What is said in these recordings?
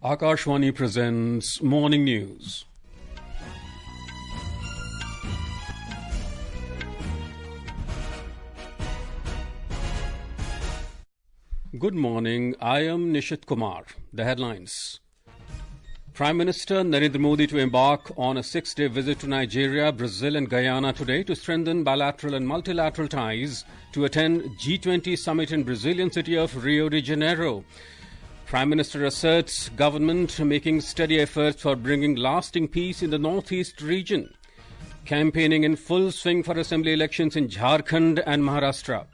Akashvani presents Morning News. Good morning, I am Nishit Kumar. The headlines. Prime Minister Narendra Modi to embark on a 6-day visit to Nigeria, Brazil and Guyana today to strengthen bilateral and multilateral ties to attend G20 Summit in Brazilian city of Rio De Janeiro. Prime Minister asserts government making steady efforts for bringing lasting peace in the northeast region. Campaigning in full swing for assembly elections in Jharkhand and Maharashtra.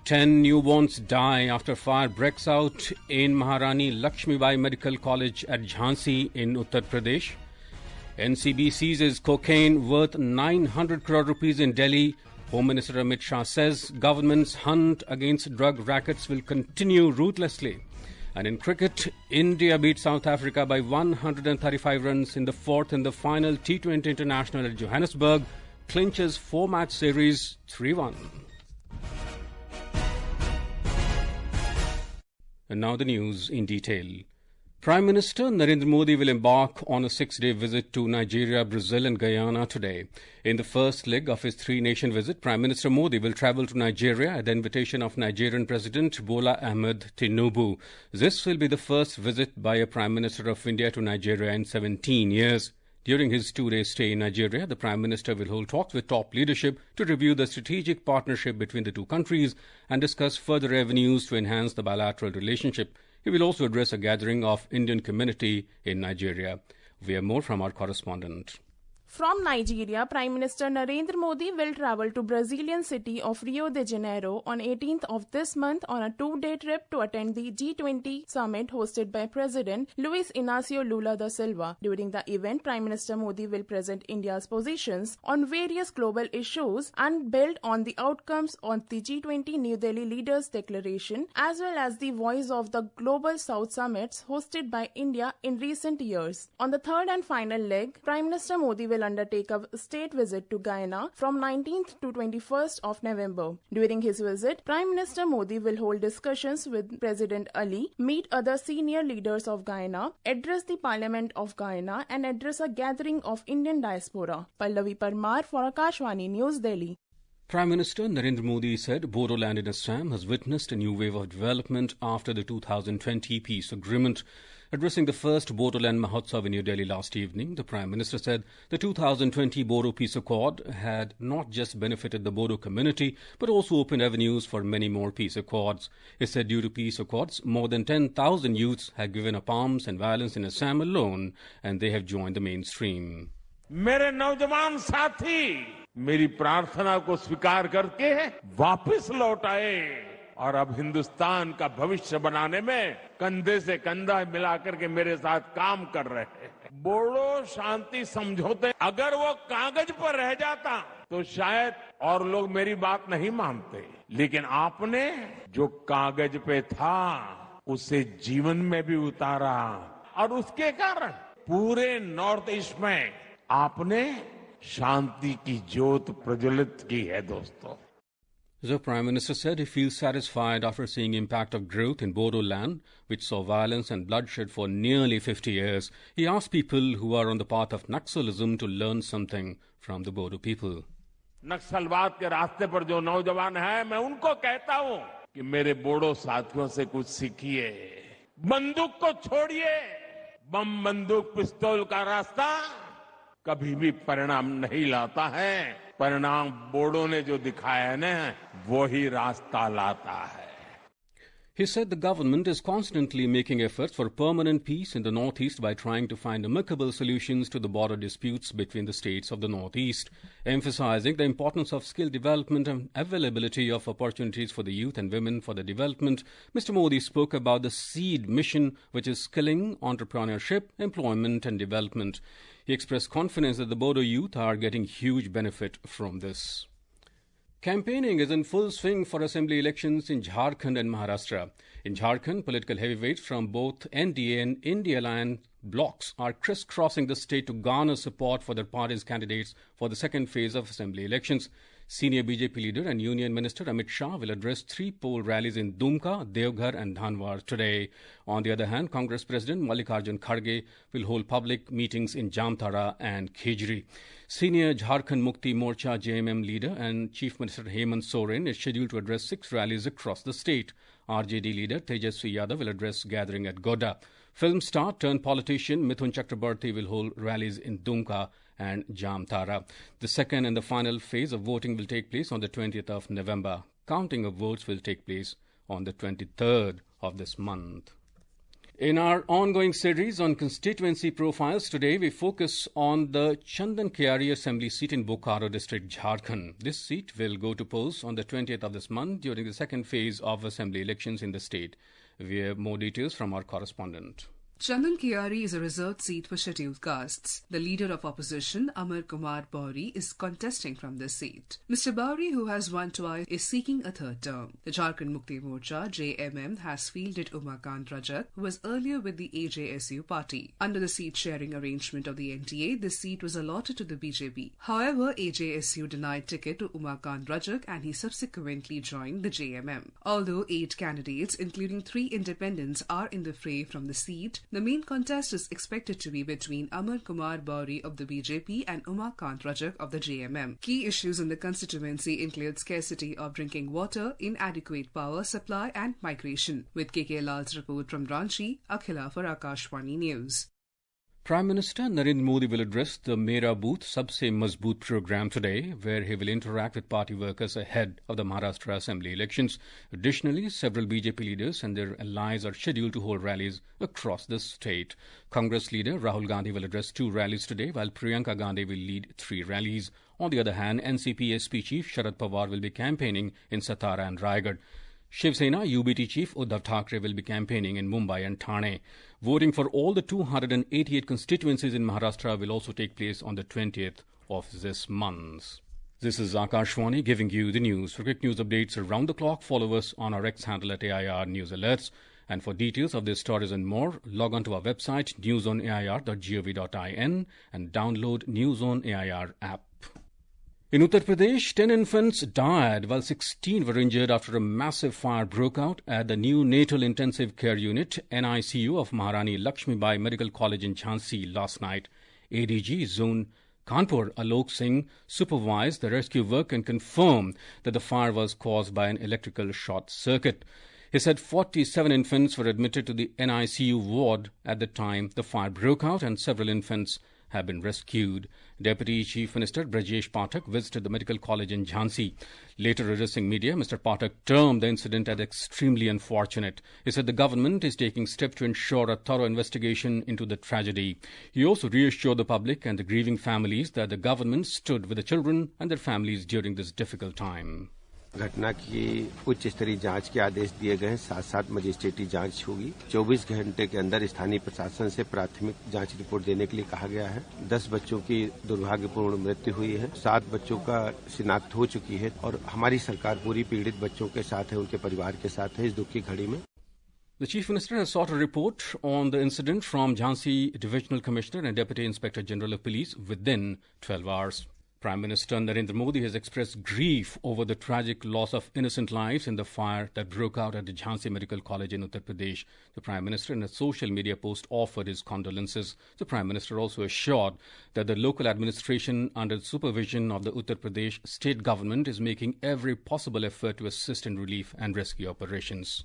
10 newborns die after fire breaks out in Maharani Laxmi Medical College at Jhansi in Uttar Pradesh. NCB seizes cocaine worth 900 crore rupees in Delhi. Home Minister Amit Shah says government's hunt against drug rackets will continue ruthlessly. And in cricket, India beat South Africa by 135 runs in the fourth and the final T20 International at Johannesburg. Clinches 4-match series 3-1. And now the news in detail. Prime Minister Narendra Modi will embark on a 6-day visit to Nigeria, Brazil and Guyana today. In the first leg of his 3-nation visit, Prime Minister Modi will travel to Nigeria at the invitation of Nigerian President Bola Ahmed Tinubu. This will be the first visit by a Prime Minister of India to Nigeria in 17 years. During his 2-day stay in Nigeria, the Prime Minister will hold talks with top leadership to review the strategic partnership between the two countries and discuss further avenues to enhance the bilateral relationship. He will also address a gathering of Indian community in Nigeria. We have more from our correspondent. From Nigeria, Prime Minister Narendra Modi will travel to Brazilian city of Rio De Janeiro on 18th of this month on a 2-day trip to attend the G20 Summit hosted by President Luiz Inácio Lula da Silva. During the event, Prime Minister Modi will present India's positions on various global issues and build on the outcomes of the G20 New Delhi Leaders Declaration as well as the voice of the Global South Summits hosted by India in recent years. On the third and final leg, Prime Minister Modi will undertake a state visit to Guyana from 19th to 21st of November. During his visit, Prime Minister Modi will hold discussions with President Ali, meet other senior leaders of Guyana, address the Parliament of Guyana and address a gathering of Indian diaspora. Pallavi Parmar for Akashvani News, Delhi. Prime Minister Narendra Modi said Bodoland in Assam has witnessed a new wave of development after the 2020 peace agreement. Addressing the first Bodoland Mahotsav in New Delhi last evening, the Prime Minister said the 2020 Bodo Peace Accord had not just benefited the Bodo community, but also opened avenues for many more peace accords. He said due to peace accords, more than 10,000 youths had given up arms and violence in Assam alone, and they have joined the mainstream. मेरे नौजवान साथी मेरी प्रार्थना को स्वीकार करके वापस लौट आए और अब हिंदुस्तान का भविष्य बनाने में कंधे से कंधा मिलाकर के मेरे साथ काम कर रहे हैं। बोडो शांति समझौते अगर वो कागज पर रह जाता तो शायद और लोग मेरी बात नहीं मानते, लेकिन आपने जो कागज पे था उसे जीवन में भी उतारा और उसके कारण पूरे नॉर्थ ईस्ट में आपने शांति की ज्योत प्रज्वलित की है दोस्तों. The Prime Minister said he feels satisfied after seeing impact of growth in Bodo land, which saw violence and bloodshed for nearly 50 years. He asked people who are on the path of Naxalism to learn something from the Bodo people. नक्सलवाद के रास्ते पर जो नौजवान हैं, मैं उनको कहता हूं कि मेरे बोडो साथियों से कुछ सीखिए. बंदूक को छोड़िए. बम बंदूक पिस्तौल का रास्ता कभी भी परिणाम नहीं लाता है. परिणाम बोडो ने जो दिखाया है ना, वो ही रास्ता लाता है. He said the government is constantly making efforts for permanent peace in the Northeast by trying to find amicable solutions to the border disputes between the states of the Northeast, emphasizing the importance of skill development and availability of opportunities for the youth and women for the development. Mr. Modi spoke about the SEED mission, which is skilling, entrepreneurship, employment and development. He expressed confidence that the Bodo youth are getting huge benefit from this. Campaigning is in full swing for assembly elections in Jharkhand and Maharashtra. In Jharkhand, political heavyweights from both NDA and India Alliance blocs are crisscrossing the state to garner support for their party's candidates for the second phase of assembly elections. Senior BJP leader and Union Minister Amit Shah will address 3 poll rallies in Dumka, Devghar and Dhanwar today. On the other hand, Congress President Mallikarjun Kharge will hold public meetings in Jamtara and Khejri. Senior Jharkhand Mukti Morcha JMM leader and Chief Minister Hemant Soren is scheduled to address 6 rallies across the state. RJD leader Tejasvi Yadav will address gathering at Goda. Film star turned politician Mithun Chakrabarti will hold rallies in Dumka and Jamtara. The second and the final phase of voting will take place on the 20th of November. Counting of votes will take place on the 23rd of this month. In our ongoing series on constituency profiles, today we focus on the Chandan Kyari Assembly seat in Bokaro district, Jharkhand. This seat will go to polls on the 20th of this month during the second phase of assembly elections in the state. We have more details from our correspondent. Chandan Kyari is a reserved seat for scheduled castes. The leader of opposition, Amar Kumar Bauri, is contesting from this seat. Mr. Bauri, who has won twice, is seeking a third term. The Jharkhand Mukti Morcha, JMM, has fielded Umakant Rajak, who was earlier with the AJSU party. Under the seat-sharing arrangement of the NTA, this seat was allotted to the BJP. However, AJSU denied ticket to Umakant Rajak and he subsequently joined the JMM. Although 8 candidates, including 3 independents, are in the fray from the seat, the main contest is expected to be between Amar Kumar Bauri of the BJP and Umakant Rajak of the JMM. Key issues in the constituency include scarcity of drinking water, inadequate power supply and migration. With KK Lal's report from Ranchi, Akhila for Akashwani News. Prime Minister Narendra Modi will address the Mera Booth Sabse Mazboot program today, where he will interact with party workers ahead of the Maharashtra Assembly elections. Additionally, several BJP leaders and their allies are scheduled to hold rallies across the state. Congress leader Rahul Gandhi will address 2 rallies today, while Priyanka Gandhi will lead 3 rallies. On the other hand, NCP SP chief Sharad Pawar will be campaigning in Satara and Raigad. Shiv Sena UBT chief Uddhav Thackeray will be campaigning in Mumbai and Thane. Voting for all the 288 constituencies in Maharashtra will also take place on the 20th of this month. This is Akashwani giving you the news. For quick news updates around the clock, follow us on our X handle at AIR News Alerts. And for details of these stories and more, log on to our website newsonair.gov.in and download News on AIR app. In Uttar Pradesh, 10 infants died while 16 were injured after a massive fire broke out at the new Natal Intensive Care Unit, NICU, of Maharani Laxmi Medical College in Jhansi last night. ADG Zone Kanpur Alok Singh supervised the rescue work and confirmed that the fire was caused by an electrical short circuit. He said 47 infants were admitted to the NICU ward at the time the fire broke out and several infants have been rescued. Deputy Chief Minister Brajesh Pathak visited the medical college in Jhansi. Later addressing media, Mr. Pathak termed the incident as extremely unfortunate. He said the government is taking steps to ensure a thorough investigation into the tragedy. He also reassured the public and the grieving families that the government stood with the children and their families during this difficult time. घटना की उच्च स्तरीय जांच के आदेश दिए गए हैं। साथ मजिस्ट्रेटी जांच होगी। 24 घंटे के अंदर स्थानीय प्रशासन से प्राथमिक जांच रिपोर्ट देने के लिए कहा गया है। 10 बच्चों की दुर्भाग्यपूर्ण मृत्यु हुई है। 7 बच्चों का शिनाख्त हो चुकी है और हमारी सरकार पूरी पीड़ित बच्चों के साथ है, उनके परिवार के साथ है इस दुख की घड़ी में। The Chief Minister has sought a report on the incident from Jhansi Divisional Commissioner and Deputy Inspector General of Police within 12 hours. Prime Minister Narendra Modi has expressed grief over the tragic loss of innocent lives in the fire that broke out at the Jhansi Medical College in Uttar Pradesh. The Prime Minister, in a social media post, offered his condolences. The Prime Minister also assured that the local administration, under the supervision of the Uttar Pradesh state government, is making every possible effort to assist in relief and rescue operations.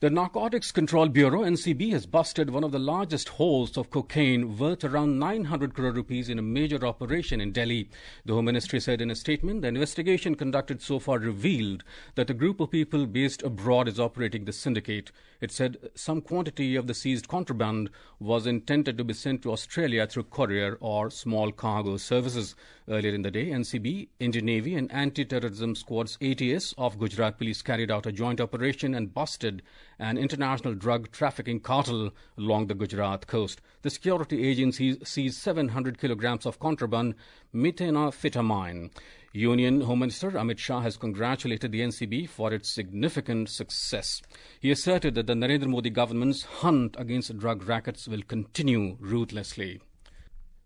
The Narcotics Control Bureau, NCB, has busted one of the largest hauls of cocaine worth around 900 crore rupees in a major operation in Delhi. The Home Ministry said in a statement, the investigation conducted so far revealed that a group of people based abroad is operating the syndicate. It said some quantity of the seized contraband was intended to be sent to Australia through courier or small cargo services. Earlier in the day, NCB, Indian Navy and Anti-Terrorism Squad's ATS of Gujarat Police carried out a joint operation and busted an international drug trafficking cartel along the Gujarat coast. The security agencies seized 700 kilograms of contraband methamphetamine. Union Home Minister Amit Shah has congratulated the NCB for its significant success. He asserted that the Narendra Modi government's hunt against drug rackets will continue ruthlessly.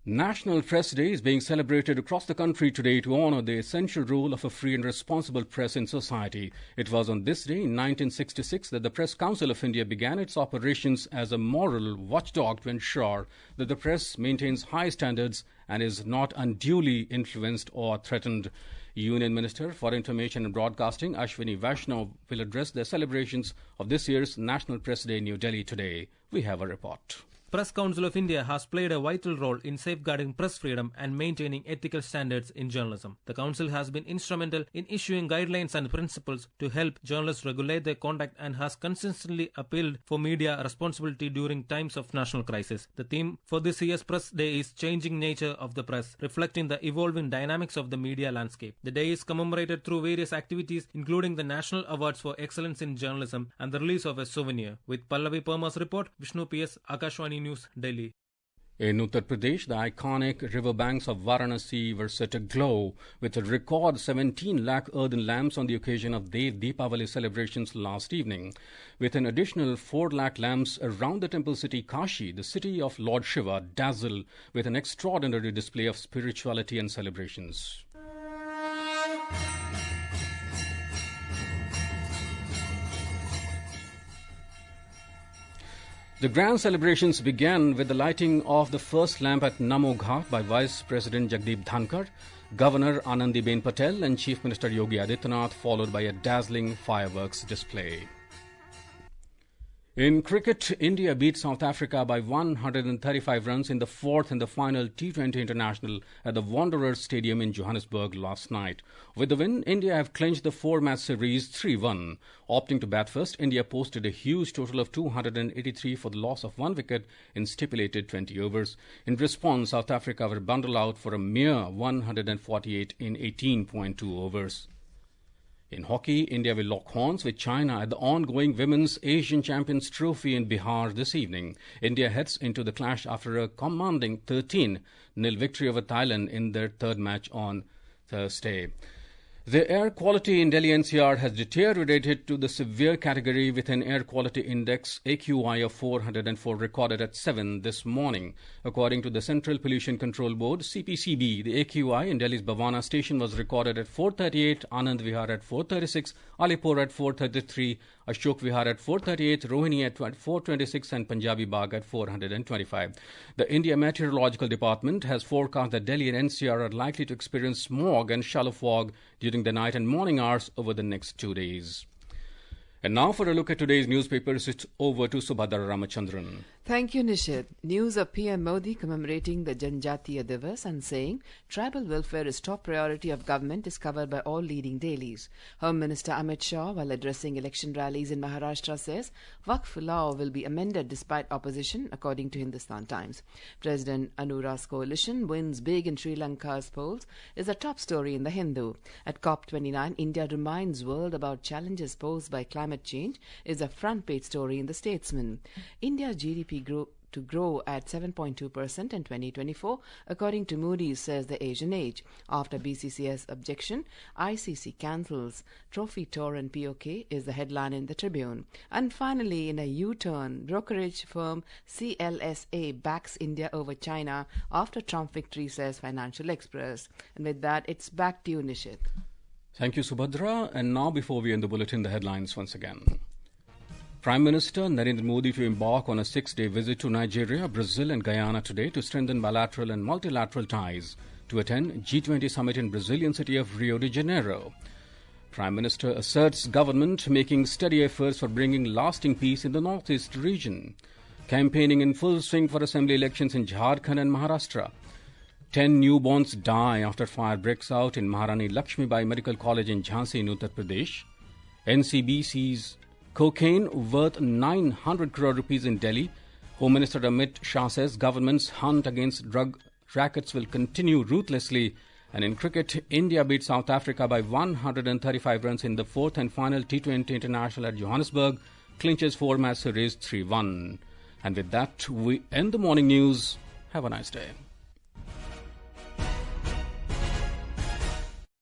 National Press Day is being celebrated across the country today to honor the essential role of a free and responsible press in society. It was on this day in 1966 that the Press Council of India began its operations as a moral watchdog to ensure that the press maintains high standards and is not unduly influenced or threatened. Union Minister for Information and Broadcasting Ashwini Vaishnav will address the celebrations of this year's National Press Day in New Delhi today. We have a report. Press Council of India has played a vital role in safeguarding press freedom and maintaining ethical standards in journalism. The Council has been instrumental in issuing guidelines and principles to help journalists regulate their conduct and has consistently appealed for media responsibility during times of national crisis. The theme for this year's Press Day is Changing Nature of the Press, reflecting the evolving dynamics of the media landscape. The day is commemorated through various activities, including the National Awards for Excellence in Journalism and the release of a souvenir. With Pallavi Perma's report, Vishnu P.S., Akashwani News, Delhi. In Uttar Pradesh, the iconic riverbanks of Varanasi were set aglow with a record 17 lakh earthen lamps on the occasion of the Deepavali celebrations last evening. With an additional 4 lakh lamps around the temple city Kashi, the city of Lord Shiva dazzled with an extraordinary display of spirituality and celebrations. The grand celebrations began with the lighting of the first lamp at Namo Ghat by Vice President Jagdeep Dhankar, Governor Anandiben Patel and Chief Minister Yogi Adityanath, followed by a dazzling fireworks display. In cricket, India beat South Africa by 135 runs in the fourth and the final T20 International at the Wanderers Stadium in Johannesburg last night. With the win, India have clinched the four-match series 3-1. Opting to bat first, India posted a huge total of 283 for the loss of 1 wicket in stipulated 20 overs. In response, South Africa were bundled out for a mere 148 in 18.2 overs. In hockey, India will lock horns with China at the ongoing Women's Asian Champions Trophy in Bihar this evening. India heads into the clash after a commanding 13-0 victory over Thailand in their third match on Thursday. The air quality in Delhi NCR has deteriorated to the severe category with an air quality index AQI of 404 recorded at 7 this morning. According to the Central Pollution Control Board, CPCB, the AQI in Delhi's Bhavana station was recorded at 438, Anand Vihar at 436, Alipur at 433, Ashok Vihar at 438, Rohini at 426 and Punjabi Bagh at 425. The India Meteorological Department has forecast that Delhi and NCR are likely to experience smog and shallow fog during the night and morning hours over the next 2 days. And now for a look at today's newspapers, it's over to Subhadra Ramachandran. Thank you, Nishit. News of PM Modi commemorating the Janjatiya Divas and saying tribal welfare is top priority of government is covered by all leading dailies. Home Minister Amit Shah, while addressing election rallies in Maharashtra, says Waqf law will be amended despite opposition, according to Hindustan Times. President Anura's coalition wins big in Sri Lanka's polls is a top story in The Hindu. At COP29, India reminds world about challenges posed by climate change is a front-page story in The Statesman. India's GDP grew to grow at 7.2% in 2024, according to Moody's, says The Asian Age. After BCCS objection, ICC cancels Trophy Tour and POK is the headline in the Tribune. And finally, in a U-turn, brokerage firm CLSA backs India over China after Trump victory, says Financial Express. And with that, it's back to you, Nishit. Thank you, Subhadra. And now, before we end the bulletin, the headlines once again. Prime Minister Narendra Modi to embark on a 6-day visit to Nigeria, Brazil and Guyana today to strengthen bilateral and multilateral ties to attend G20 Summit in Brazilian city of Rio De Janeiro. Prime Minister asserts government making steady efforts for bringing lasting peace in the northeast region. Campaigning in full swing for assembly elections in Jharkhand and Maharashtra. 10 newborns die after fire breaks out in Maharani Laxmi Medical College in Jhansi in Uttar Pradesh. NCB sees cocaine worth 900 crore rupees in Delhi. Home Minister Amit Shah says government's hunt against drug rackets will continue ruthlessly. And in cricket, India beat South Africa by 135 runs in the fourth and final T20 International at Johannesburg. Clinches 4-match series 3-1. And with that, we end the morning news. Have a nice day.